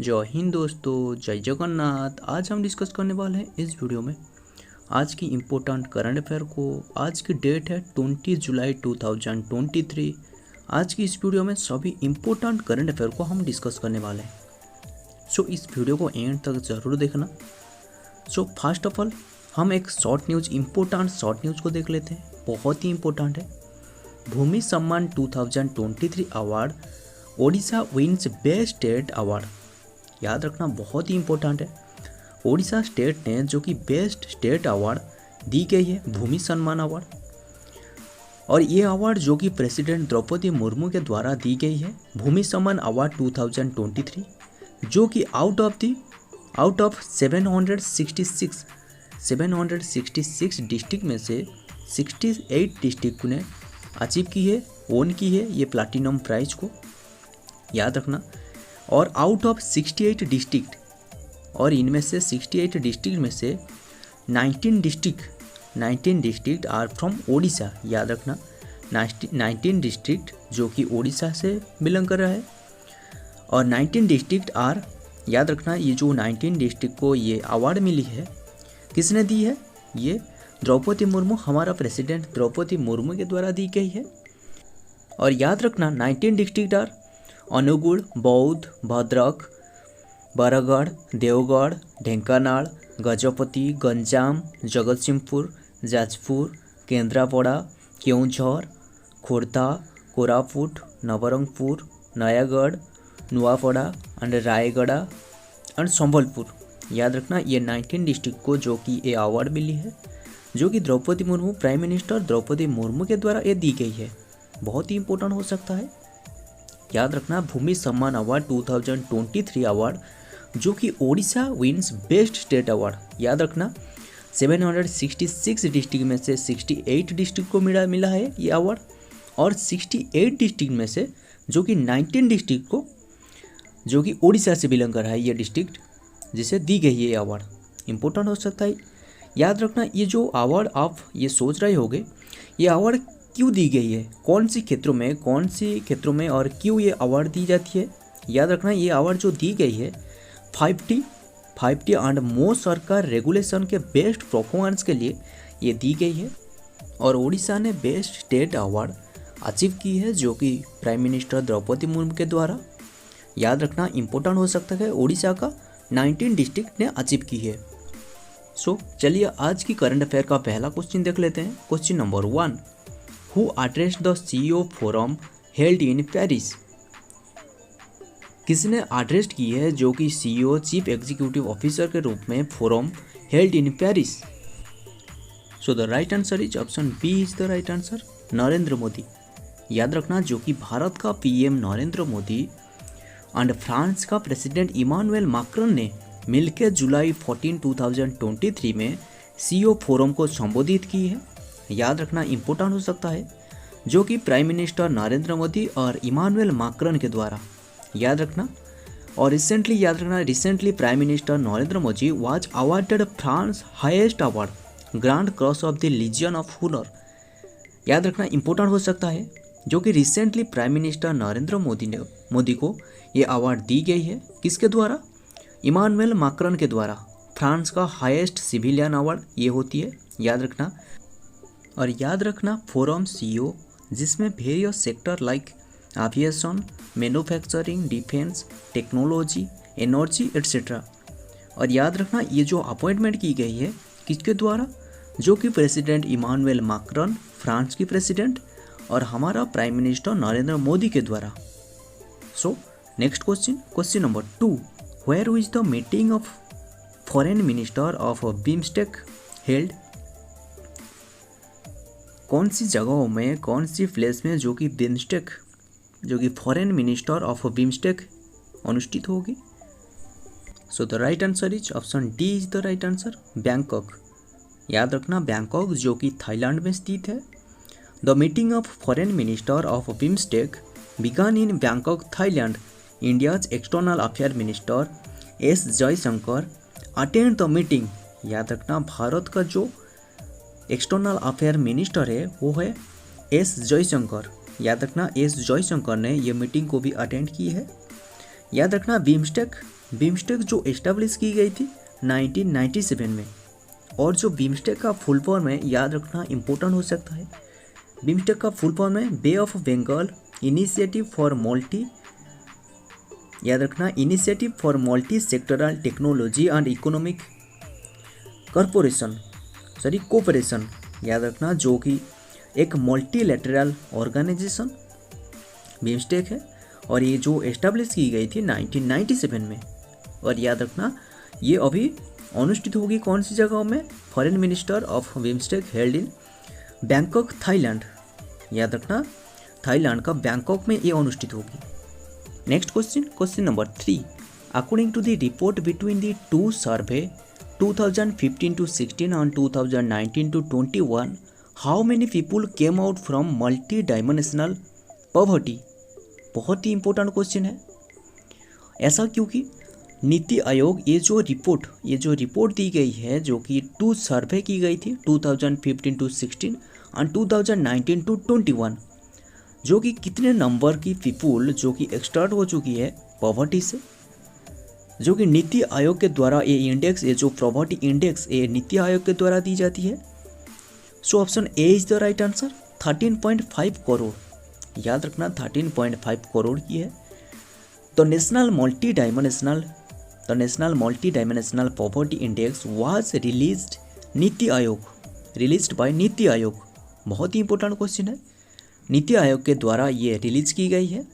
जय हिंद दोस्तों, जय जगन्नाथ। आज हम डिस्कस करने वाले हैं इस वीडियो में आज की इम्पोर्टेंट करंट अफेयर को। आज की डेट है 20 जुलाई 2023। आज की इस वीडियो में सभी इम्पोर्टेंट करंट अफेयर को हम डिस्कस करने वाले हैं। इस वीडियो को एंड तक ज़रूर देखना। फर्स्ट ऑफ ऑल हम एक इम्पोर्टेंट शॉर्ट न्यूज़ को देख लेते हैं। बहुत ही इम्पोर्टेंट है। भूमि सम्मान 2023 award, Odisha wins best state award. याद रखना, बहुत ही इम्पोर्टेंट है। ओडिशा स्टेट ने जो कि बेस्ट स्टेट अवार्ड दी गई है, भूमि सम्मान अवार्ड। और ये अवार्ड जो कि प्रेसिडेंट द्रौपदी मुर्मू के द्वारा दी गई है, भूमि सम्मान अवार्ड 2023, जो कि आउट ऑफ 766 डिस्ट्रिक्ट में से 68 डिस्ट्रिक्ट ने अचीव की है, ओन की है ये प्लैटिनम प्राइज को। याद रखना। और आउट ऑफ 68 डिस्ट्रिक्ट, और इनमें से 68 डिस्ट्रिक्ट में से 19 डिस्ट्रिक्ट आर फ्रॉम ओडिशा। याद रखना, 19 डिस्ट्रिक्ट जो कि ओडिशा से बिलोंग कर रहा है। और 19 डिस्ट्रिक्ट आर, याद रखना, ये जो 19 डिस्ट्रिक्ट को ये अवार्ड मिली है, किसने दी है? ये द्रौपदी मुर्मू, हमारा प्रेसिडेंट द्रौपदी मुर्मू के द्वारा दी गई है। और याद रखना, 19 डिस्ट्रिक्ट आर अनुगुल, बौद्ध, भद्रक, बरगढ़, देवगढ़, ढेंकानाल, गजपति, गंजाम, जगतसिंहपुर, जाजपुर, केंद्रापड़ा, केउंझर, खोर्धा, कोरापुट, नवरंगपुर, नयागढ़, नुआपड़ा एंड रायगढ़ एंड संबलपुर। याद रखना, ये 19 डिस्ट्रिक्ट को जो कि ये अवार्ड मिली है, जो कि द्रौपदी मुर्मू, प्राइम मिनिस्टर द्रौपदी मुर्मू के द्वारा ये दी गई है। बहुत ही इंपॉर्टेंट हो सकता है। याद रखना, भूमि सम्मान अवार्ड 2023 अवार्ड, जो कि Odisha wins best state award. याद रखना, 766 डिस्ट्रिक्ट में से 68 डिस्ट्रिक्ट को मिला है ये अवार्ड। और 68 डिस्ट्रिक्ट में से जो कि 19 डिस्ट्रिक्ट को, जो कि ओडिशा से बिलोंग कर रहा है ये डिस्ट्रिक्ट, जिसे दी गई है ये अवार्ड। इंपॉर्टेंट हो सकता है। याद रखना, ये जो अवार्ड आप ये सोच रहे होगे, ये अवार्ड क्यों दी गई है, कौन सी क्षेत्रों में और क्यों ये अवार्ड दी जाती है। याद रखना, ये अवार्ड जो दी गई है 5T एंड मोस्ट सरकार रेगुलेशन के बेस्ट परफॉर्मेंस के लिए ये दी गई है। और ओडिशा ने बेस्ट स्टेट अवार्ड अचीव की है, जो कि प्राइम मिनिस्टर द्रौपदी मुर्मू के द्वारा। याद रखना, इम्पोर्टेंट हो सकता है। ओडिशा का 19 डिस्ट्रिक्ट ने अचीव की है। चलिए आज की करंट अफेयर का पहला क्वेश्चन देख लेते हैं। Question number 1, who addressed the CEO forum held in Paris. किसने एड्रेस की है, जो कि CEO चीफ एग्जीक्यूटिव ऑफिसर के रूप में forum held in Paris. The right answer is option B is the right answer, Narendra Modi. याद रखना, जो कि भारत का PM Narendra Modi and France का प्रेसिडेंट इमानुएल मैक्रोन ने मिलकर जुलाई 14, 2023 में CEO फोरम को संबोधित की है। याद रखना, इम्पोर्टेंट हो सकता है, जो कि प्राइम मिनिस्टर नरेंद्र मोदी और इमानुएल मैक्रोन के द्वारा। याद रखना, और recently prime minister Narendra Modi was awarded France highest award, grand cross of the legion of honour. याद रखना, इम्पोर्टेंट हो सकता है, जो कि recently prime minister Narendra Modi को ये अवार्ड दी गई है। किसके द्वारा? इमानुएल मैक्रोन के द्वारा। फ्रांस का हाईएस्ट सिविलियन अवार्ड ये होती है। याद रखना। और याद रखना, फोरम CEO जिसमें various sector like aviation, manufacturing, defence, technology, energy etcetera. और याद रखना, ये जो अपॉइंटमेंट की गई है किसके द्वारा? जो कि प्रेसिडेंट इमानुएल मैक्रोन, फ्रांस की प्रेसिडेंट, और हमारा प्राइम मिनिस्टर नरेंद्र मोदी के द्वारा। Next question number 2, where is the meeting of foreign minister of BIMSTEC held. कौन सी जगहों में, कौन सी प्लेस में जो कि बिम्स्टेक, जो कि फॉरेन मिनिस्टर ऑफ बिम्स्टेक अनुष्ठित होगी। The right answer is option D is the right answer, Bangkok. याद रखना, बैंकॉक जो कि थाईलैंड में स्थित है। The meeting of foreign minister of BIMSTEC began in Bangkok, Thailand. India's external affair minister S Jaishankar attend the meeting. याद रखना, भारत का जो एक्सटर्नल अफेयर मिनिस्टर है वो है S जयशंकर। याद रखना, S जयशंकर ने ये मीटिंग को भी अटेंड की है। याद रखना बिम्स्टेक जो एस्टेब्लिश की गई थी 1997 में, और जो बिम्स्टेक का फुल फॉर्म है याद रखना इम्पोर्टेंट हो सकता है। बिम्स्टेक का फुल फॉर्म है Bay of Bengal initiative for multi sectoral technology and economic cooperation, याद रखना, जो कि एक मल्टीलैटरल ऑर्गेनाइजेशन बिम्स्टेक है, और ये जो एस्टेब्लिश की गई थी 1997 में। और याद रखना ये अभी अनुष्ठित होगी कौन सी जगहों में? Foreign minister of BIMSTEC held in Bangkok, Thailand. याद रखना थाईलैंड का बैंकॉक में ये अनुष्ठित होगी। Next question number 3, according to the report between the two survey 2015 to 16 and 2019 to 21, how many people came out from multi-dimensional poverty? बहुत ही important question है। ऐसा क्योंकि नीति आयोग ये जो रिपोर्ट दी गई है, जो कि 2 सर्वे की गई थी 2015 to 16 और 2019 to 21, जो कि कितने नंबर की पीपुल जो कि एक्सट्रैक्ट हो चुकी है पॉवर्टी से, जो कि नीति आयोग के द्वारा ये जो पॉवर्टी इंडेक्स ये नीति आयोग के द्वारा दी जाती है। So option A is the right answer, 13.5 crore. याद रखना 13.5 करोड़ की है। तो national multi dimensional poverty index was released by NITI Aayog. बहुत ही इंपॉर्टेंट क्वेश्चन है। नीति आयोग के द्वारा ये रिलीज की गई है,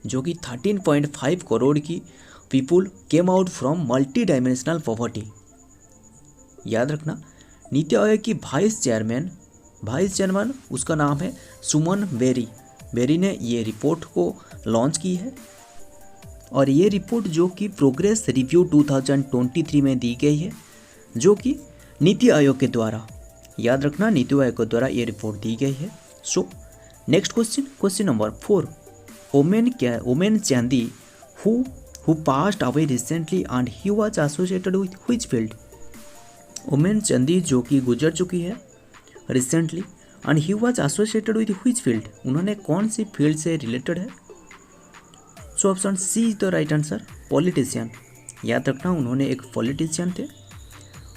जो कि 13.5 करोड़ की people came out from multi dimensional poverty. याद रखना नीति आयोग की वाइस चेयरमैन उसका नाम है सुमन बेरी ने ये रिपोर्ट को लॉन्च की है, और ये रिपोर्ट जो कि प्रोग्रेस रिव्यू 2023 में दी गई है, जो कि नीति आयोग के द्वारा, याद रखना नीति आयोग के द्वारा ये रिपोर्ट दी गई है। So next question number 4, Oommen Chandy who passed away recently and he was associated with which field? Oommen Chandy जो कि गुजर चुकी है recently, and he was associated with which field? उन्होंने कौन सी फील्ड से रिलेटेड है? So option C is the right answer, politician. याद रखना उन्होंने एक पॉलिटिशियन थे।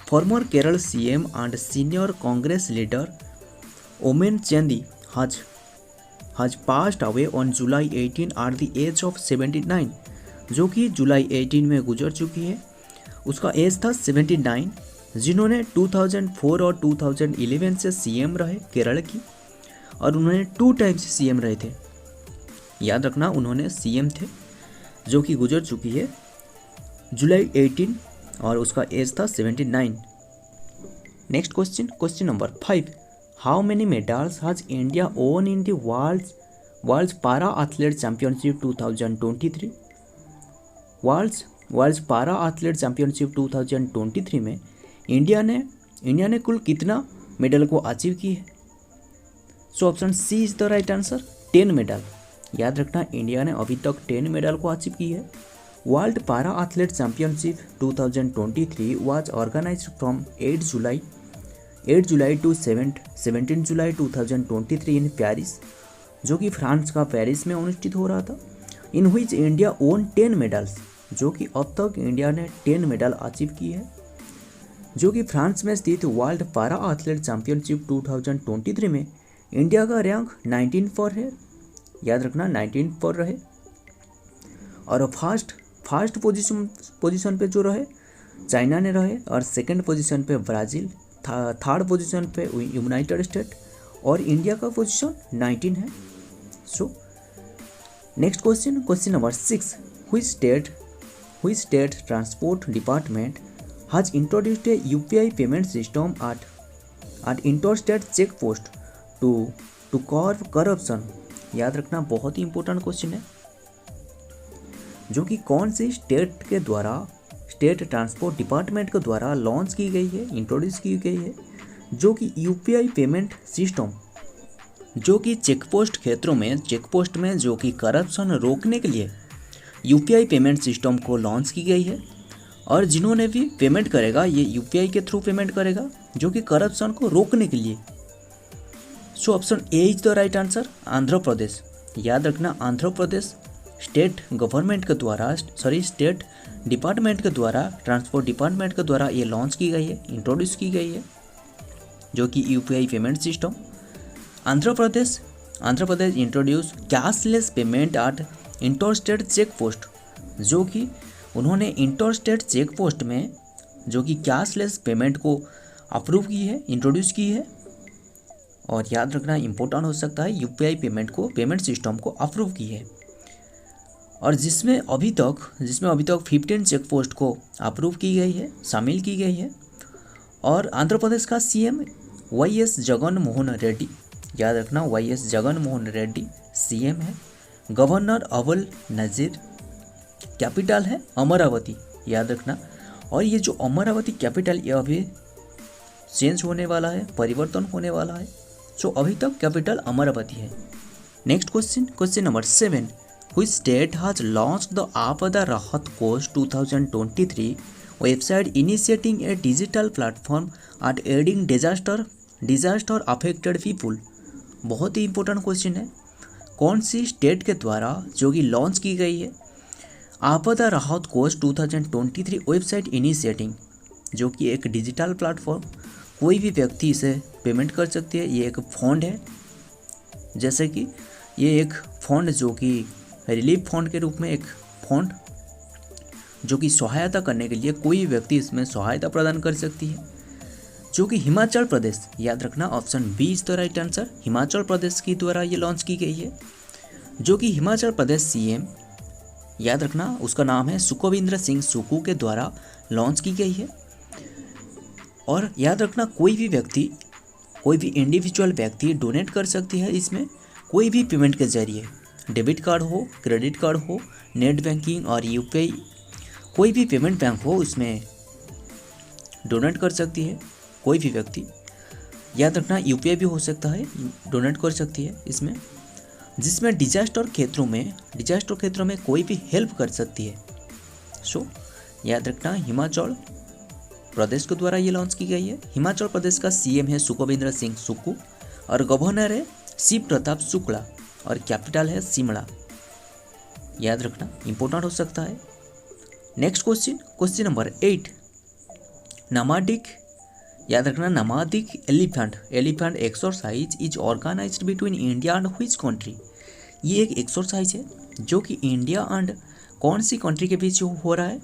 Former Kerala CM and senior Congress leader Oommen Chandy has passed away on July 18 at the age of 79, जो कि जुलाई 18 में गुजर चुकी है। उसका एज था 79, जिन्होंने 2004 और 2011 से सीएम रहे केरल की, और उन्होंने 2 टाइम्स सीएम रहे थे। याद रखना उन्होंने सीएम थे, जो कि गुजर चुकी है जुलाई 18, और उसका एज था 79। Next question number 5, how many medals has India won in the world's para athlete championship 2023? World's para athlete championship 2023 में इंडिया ने कुल कितना मेडल को अचीव की है? So option C is the right answer, 10 medal. याद रखना इंडिया ने अभी तक 10 मेडल को अचीव की है। World para athlete championship 2023 was organised from 8 July to 17 July 2023 in Paris, जो कि फ्रांस का पेरिस में अनुष्ठित हो रहा था। In which India own 10 medals, जो कि अब तक इंडिया ने 10 मेडल अचीव की है, जो कि फ्रांस में स्थित वर्ल्ड पारा एथलेट चैंपियनशिप 2023 में इंडिया का रैंक 19 पर है। याद रखना 19 पर रहे, और फर्स्ट पोजीशन पे जो रहे चाइना ने रहे, और सेकंड पोजीशन पे ब्राज़ील, थर्ड पोजीशन पे यूनाइटेड स्टेट, और इंडिया का पोजीशन 19 है। So next question number 6, which state transport department has introduced a UPI payment system at interstate checkpost to curb corruption? याद रखना बहुत ही इंपॉर्टेंट क्वेश्चन है, जो कि कौन सी स्टेट ट्रांसपोर्ट डिपार्टमेंट के द्वारा लॉन्च की गई है, इंट्रोड्यूस की गई है, जो कि यूपीआई पेमेंट सिस्टम, जो कि चेकपोस्ट में जो कि करप्शन रोकने के लिए यूपीआई पेमेंट सिस्टम को लॉन्च की गई है, और जिन्होंने भी पेमेंट करेगा ये यूपीआई के थ्रू पेमेंट करेगा, जो कि करप्शन को रोकने के लिए। So option A is the right answer, Andhra Pradesh. याद रखना आंध्र प्रदेश स्टेट गवर्नमेंट के द्वारा स्टेट डिपार्टमेंट के द्वारा, ट्रांसपोर्ट डिपार्टमेंट के द्वारा ये लॉन्च की गई है, इंट्रोड्यूस की गई है, जो कि UPI payment system. Andhra Pradesh introduce cashless payment at inter state check post, जो कि उन्होंने इंटर स्टेट चेक पोस्ट में जो कि कैशलेस पेमेंट को अप्रूव की है, इंट्रोड्यूस की है। और याद रखना इम्पोर्टेंट हो सकता है, यूपीआई पेमेंट सिस्टम को अप्रूव की है। और जिसमें अभी तक 15 चेक पोस्ट को अप्रूव की गई है, शामिल की गई है। और आंध्र प्रदेश का सीएम वाईएस जगन मोहन रेड्डी, याद रखना वाईएस जगन मोहन रेड्डी सीएम है। गवर्नर अवल नज़ीर, कैपिटल है अमरावती, याद रखना। और ये जो अमरावती कैपिटल ये अभी चेंज होने वाला है, परिवर्तन होने वाला है। सो अभी तक कैपिटल अमरावती है। Next question number 7, which state has launched the आपदा राहत कोष 2023 वेबसाइट इनिशिएटिंग ए digital platform eight adding disaster affected people. बहुत ही इंपॉर्टेंट क्वेश्चन है। कौन सी स्टेट के द्वारा जो कि लॉन्च की गई है आपदा राहत कोष 2023 वेबसाइट इनिशिएटिंग, जो कि एक डिजिटल प्लेटफॉर्म, कोई भी व्यक्ति इसे पेमेंट कर सकती है। ये एक फंड है, जैसे कि ये एक फंड जो कि रिलीफ फंड के रूप में एक फंड जो कि सहायता करने के लिए कोई व्यक्ति इसमें सहायता प्रदान कर सकती है, जो कि हिमाचल प्रदेश, याद रखना option B is the right answer, Himachal Pradesh की द्वारा ये लॉन्च की गई है। जो कि हिमाचल प्रदेश सीएम, याद रखना उसका नाम है सुखविंदर सिंह सुक्खू के द्वारा लॉन्च की गई है। और याद रखना कोई भी इंडिविजुअल व्यक्ति डोनेट कर सकती है इसमें, कोई भी पेमेंट के जरिए, डेबिट कार्ड हो, क्रेडिट कार्ड हो, नेट बैंकिंग और यूपीआई, कोई भी पेमेंट बैंक हो उसमें डोनेट कर सकती है कोई भी व्यक्ति। याद रखना यूपीआई भी हो सकता है, डोनेट कर सकती है इसमें, जिसमें डिजास्टर क्षेत्रों में कोई भी हेल्प कर सकती है। सो याद रखना हिमाचल प्रदेश के द्वारा ये लॉन्च की गई है। हिमाचल प्रदेश का सीएम है सुखविंदर सिंह सुक्खू और गवर्नर है शिव प्रताप शुक्ला और कैपिटल है शिमला। याद रखना इंपॉर्टेंट हो सकता है। नेक्स्ट क्वेश्चन नंबर 8, नमाडिक, याद रखना nomadic elephant exercise is organised between India and which country. ये एक एक्सरसाइज है जो कि इंडिया एंड कौन सी कंट्री के बीच हो रहा है।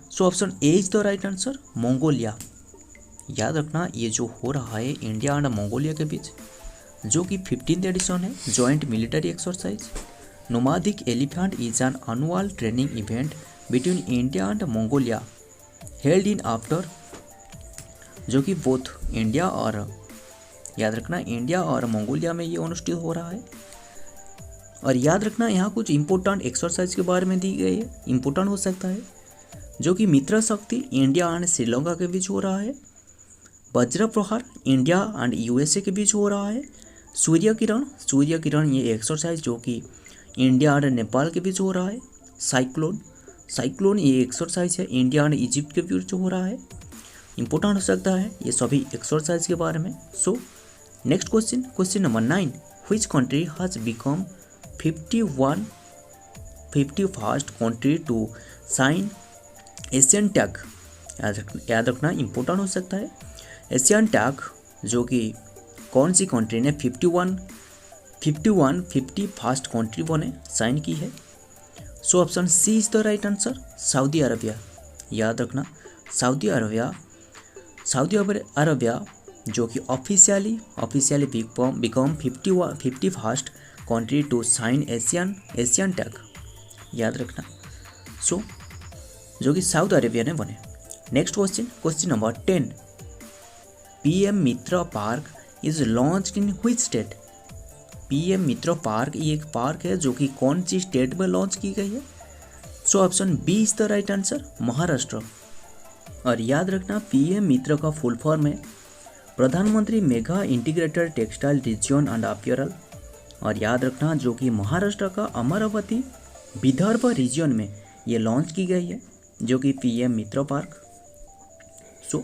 So option A is the right answer, Mongolia. याद रखना ये जो हो रहा है इंडिया एंड मंगोलिया के बीच, जो कि 15th एडिशन है joint military exercise. Nomadic elephant is an annual training event between India and Mongolia held in after, जो कि बोथ इंडिया और, याद रखना इंडिया और मंगोलिया में ये अनुष्ठित हो रहा है। और याद रखना यहाँ कुछ इंपॉर्टेंट एक्सरसाइज के बारे में दी गई है, इंपॉर्टेंट हो सकता है, जो कि मित्र शक्ति इंडिया एंड श्रीलंका के बीच हो रहा है। वज्र प्रहार इंडिया एंड यूएसए के बीच हो रहा है। सूर्य किरण ये एक्सरसाइज जो कि इंडिया एंड नेपाल के बीच हो रहा है। साइक्लोन ये एक्सरसाइज है इंडिया एंड इजिप्ट के बीच हो रहा है। इंपॉर्टेंट हो सकता है ये सभी एक्सरसाइज के बारे में। So next question number 9, which country has become 51st country to sign Asian tag. याद रखना इंपॉर्टेंट हो सकता है। एशियन टैग जो कि कौन सी कंट्री ने 51st कंट्री बने साइन की है। So option C is the right answer, Saudi Arabia. याद रखना सऊदी अरबिया जो कि officially become 51st country to sign Asian tag. याद रखना सो जो कि साउथ अरेबिया ने बने। Next question number 10, PM Mitra park is launched in which state. PM Mitra park ये एक पार्क है जो कि कौन सी स्टेट में लॉन्च की गई है। So option B is the right answer, Maharashtra. और याद रखना पीएम मित्र का फुल फॉर्म है Pradhan Mantri mega integrated textile region and apparel. और याद रखना जो कि महाराष्ट्र का अमरावती विदर्भ रीजन में ये लॉन्च की गई है, जो कि PM Mitra park. So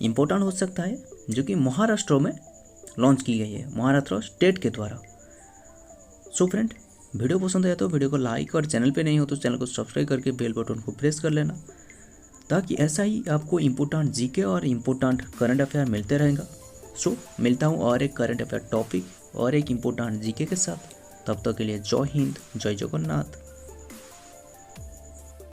important हो सकता है, जो कि महाराष्ट्र में लॉन्च की गई है, महाराष्ट्र स्टेट के द्वारा। सो फ्रेंड वीडियो पसंद आया तो वीडियो को लाइक और चैनल पे नहीं हो तो चैनल को सब्सक्राइब करके बेल बटन को प्रेस कर लेना, ताकि ऐसा ही आपको इम्पोर्टेंट जीके और इम्पोर्टेंट करंट अफेयर मिलते रहेगा। सो मिलता हूँ और एक करंट अफेयर टॉपिक और एक इम्पोर्टेंट जीके के साथ। तब तक के लिए जय हिंद, जय जगन्नाथ।